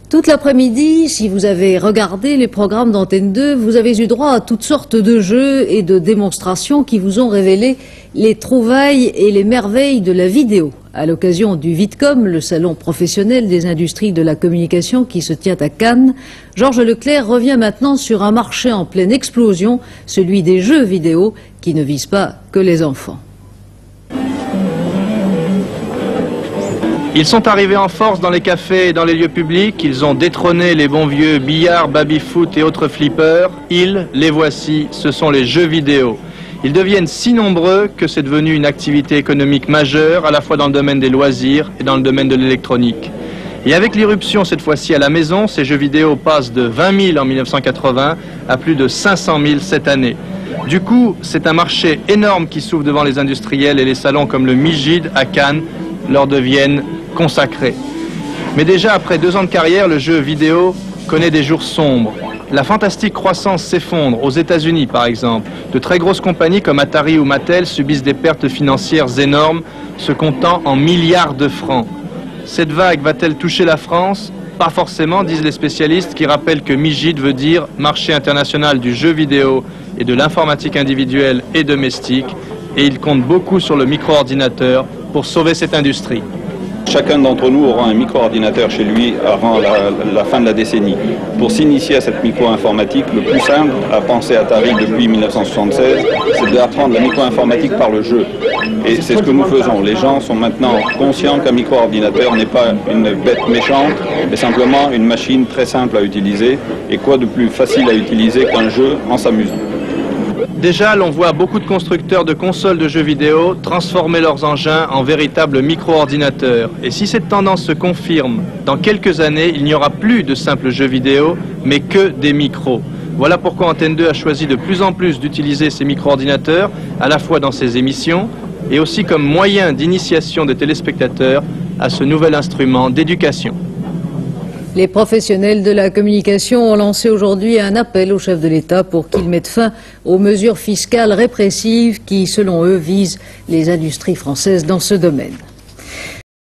Toute l'après-midi, si vous avez regardé les programmes d'Antenne 2, vous avez eu droit à toutes sortes de jeux et de démonstrations qui vous ont révélé les trouvailles et les merveilles de la vidéo. À l'occasion du VidCom, le salon professionnel des industries de la communication qui se tient à Cannes, Georges Leclerc revient maintenant sur un marché en pleine explosion, celui des jeux vidéo qui ne vise pas que les enfants. Ils sont arrivés en force dans les cafés et dans les lieux publics, ils ont détrôné les bons vieux billards, baby-foot et autres flippers. Ils, les voici, ce sont les jeux vidéo. Ils deviennent si nombreux que c'est devenu une activité économique majeure, à la fois dans le domaine des loisirs et dans le domaine de l'électronique. Et avec l'irruption cette fois-ci à la maison, ces jeux vidéo passent de 20 000 en 1980 à plus de 500 000 cette année. Du coup, c'est un marché énorme qui s'ouvre devant les industriels et les salons comme le MIGID à Cannes leur deviennent consacrés. Mais déjà après 2 ans de carrière, le jeu vidéo connaît des jours sombres. La fantastique croissance s'effondre, aux États-Unis par exemple. De très grosses compagnies comme Atari ou Mattel subissent des pertes financières énormes, se comptant en milliards de francs. Cette vague va-t-elle toucher la France? Pas forcément, disent les spécialistes, qui rappellent que MIGID veut dire Marché international du jeu vidéo et de l'informatique individuelle et domestique, et il compte beaucoup sur le micro-ordinateur pour sauver cette industrie. Chacun d'entre nous aura un micro-ordinateur chez lui avant la fin de la décennie. Pour s'initier à cette micro-informatique, le plus simple, à penser Atari depuis 1976, c'est d'apprendre la micro-informatique par le jeu. Et c'est ce que nous faisons. Les gens sont maintenant conscients qu'un micro-ordinateur n'est pas une bête méchante, mais simplement une machine très simple à utiliser. Et quoi de plus facile à utiliser qu'un jeu en s'amusant? Déjà, l'on voit beaucoup de constructeurs de consoles de jeux vidéo transformer leurs engins en véritables micro-ordinateurs. Et si cette tendance se confirme, dans quelques années, il n'y aura plus de simples jeux vidéo, mais que des micros. Voilà pourquoi Antenne 2 a choisi de plus en plus d'utiliser ces micro-ordinateurs, à la fois dans ses émissions, et aussi comme moyen d'initiation des téléspectateurs à ce nouvel instrument d'éducation. Les professionnels de la communication ont lancé aujourd'hui un appel au chef de l'État pour qu'il mette fin aux mesures fiscales répressives qui, selon eux, visent les industries françaises dans ce domaine.